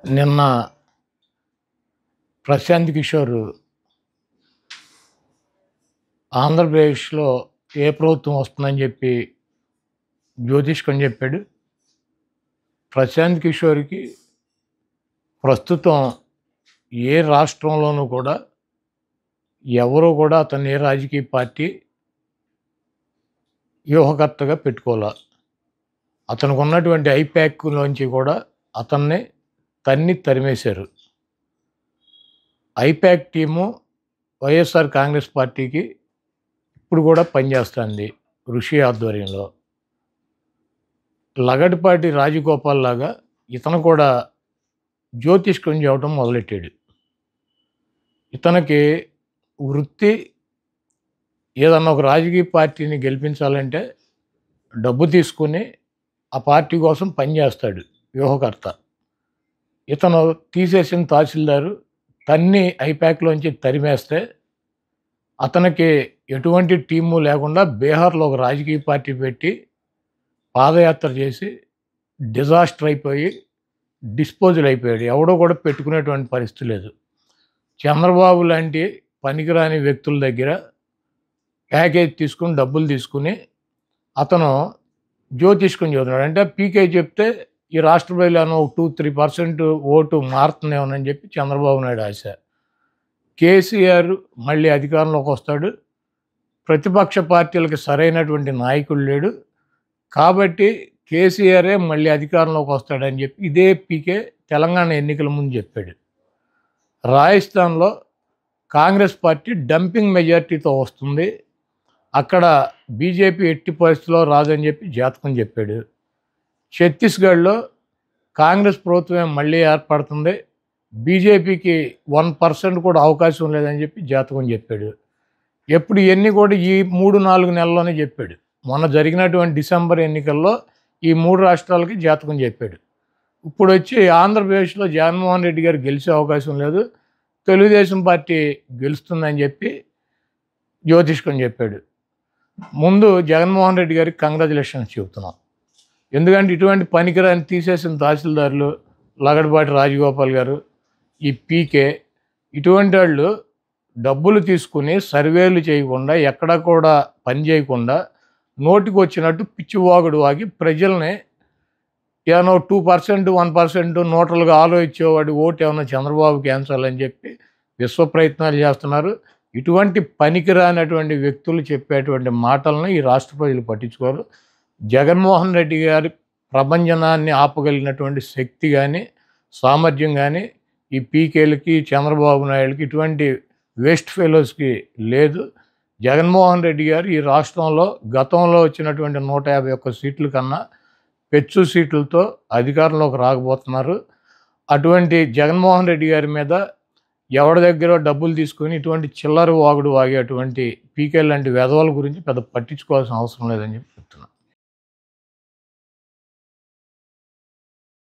నిన్న ప్రశాంత్ కిషోర్ ఆంధ్రప్రదేశ్‌లో ఏ ప్రభుత్వం వస్తుందని చెప్పి జ్యోతిష్కం చెప్పాడు. ప్రశాంత్ కిషోర్‌కి ప్రస్తుతం ఏ రాష్ట్రంలోనూ కూడా ఎవరు కూడా అతన్ని ఏ రాజకీయ పార్టీ వ్యూహకర్తగా పెట్టుకోలా. అతనికున్నటువంటి ఐపాక్‌లోంచి కూడా అతన్ని తరిమేశారు. ఐపాక్ టీము వైఎస్ఆర్ కాంగ్రెస్ పార్టీకి ఇప్పుడు కూడా పనిచేస్తుంది ఋషి ఆధ్వర్యంలో. లగడపాటి రాజగోపాల్ లాగా ఇతను కూడా జ్యోతిష్కం చెప్పడం మొదలెట్టాడు. ఇతనికి వృత్తి ఏదన్నా ఒక రాజకీయ పార్టీని గెలిపించాలంటే డబ్బు తీసుకుని ఆ పార్టీ కోసం పనిచేస్తాడు వ్యూహకర్త. ఇతను తీసేసిన తహసీల్దారు ఐపాక్‌లోంచి తరిమేస్తే అతనికి ఎటువంటి టీము లేకుండా బీహార్‌లో ఒక రాజకీయ పార్టీ పెట్టి పాదయాత్ర చేసి డిజాస్టర్ అయిపోయి డిస్పోజల్ అయిపోయాడు. ఎవడో కూడా పెట్టుకునేటువంటి పరిస్థితి లేదు. చంద్రబాబు లాంటి పనికిరాని వ్యక్తుల దగ్గర ప్యాకేజ్ తీసుకుని డబ్బులు తీసుకుని అతను జ్యోతిష్కం చెబుతున్నాడు. అంటే పీకే చెప్తే ఈ రాష్ట్ర ప్రజలను ఒక 2-3% ఓటు మారుతుందేమోనని చెప్పి చంద్రబాబు నాయుడు ఆశ. కేసీఆర్ మళ్ళీ అధికారంలోకి వస్తాడు. ప్రతిపక్ష పార్టీలకు సరైనటువంటి నాయకుడు లేడు. కాబట్టి కేసీఆరే మళ్ళీ అధికారంలోకి వస్తాడని చెప్పి ఇదే పీకే తెలంగాణ ఎన్నికల ముందు చెప్పాడు. రాజస్థాన్లో కాంగ్రెస్ పార్టీ డంపింగ్ మెజార్టీతో వస్తుంది. అక్కడ బీజేపీ ఎట్టి పరిస్థితిలో రాదని చెప్పి జాతకం చెప్పాడు. ఛత్తీస్గఢ్లో కాంగ్రెస్ ప్రభుత్వం మళ్ళీ ఏర్పడుతుంది. బీజేపీకి 1% కూడా అవకాశం లేదని చెప్పి జాతకం చెప్పాడు. ఎప్పుడు ఇవన్నీ కూడా ఈ 3-4 నెలల్లోనే చెప్పాడు. మొన్న జరిగినటువంటి డిసెంబర్ ఎన్నికల్లో ఈ 3 రాష్ట్రాలకి జాతకం చెప్పాడు. ఇప్పుడు వచ్చి ఆంధ్రప్రదేశ్లో జగన్మోహన్ రెడ్డి గారు గెలిచే అవకాశం లేదు, తెలుగుదేశం పార్టీ గెలుస్తుందని చెప్పి జ్యోతిష్కం చెప్పాడు. ముందు జగన్మోహన్ రెడ్డి గారికి కంగ్రాచులేషన్స్ చెబుతున్నాం. ఎందుకంటే ఇటువంటి పనికిరాని తీసేసిన తహసీల్దారులు లగడపాటి రాజగోపాల్ గారు, ఈ పీకే, ఇటువంటి వాళ్ళు డబ్బులు తీసుకుని సర్వేలు చేయకుండా ఎక్కడా కూడా పని చేయకుండా నోటికి వచ్చినట్టు పిచ్చివాగుడు వాగి ప్రజల్ని ఏమన్నా 2%, 1% నోటలుగా ఆలోచించేవాడు ఓటు ఏమన్నా చంద్రబాబుకి వేయించాలని చెప్పి విశ్వ ప్రయత్నాలు చేస్తున్నారు. ఇటువంటి పనికిరానటువంటి వ్యక్తులు చెప్పేటువంటి మాటలను ఈ రాష్ట్ర ప్రజలు పట్టించుకోరు. జగన్మోహన్ రెడ్డి గారి ప్రభంజనాన్ని ఆపగలిగినటువంటి శక్తి కానీ సామర్థ్యం కానీ ఈ పీకేలకి చంద్రబాబు నాయుడుకి ఇటువంటి వేస్ట్ ఫెలోస్కి లేదు. జగన్మోహన్ రెడ్డి గారు ఈ రాష్ట్రంలో గతంలో వచ్చినటువంటి 151 సీట్ల కన్నా పెచ్చు సీట్లతో అధికారంలోకి రాకపోతున్నారు. అటువంటి జగన్మోహన్ రెడ్డి గారి మీద ఎవరి దగ్గర డబ్బులు తీసుకొని ఇటువంటి చిల్లర వాగుడు వాగేటువంటి పీకే లాంటి వెధవల గురించి పెద్ద పట్టించుకోవాల్సిన అవసరం లేదని చెప్పి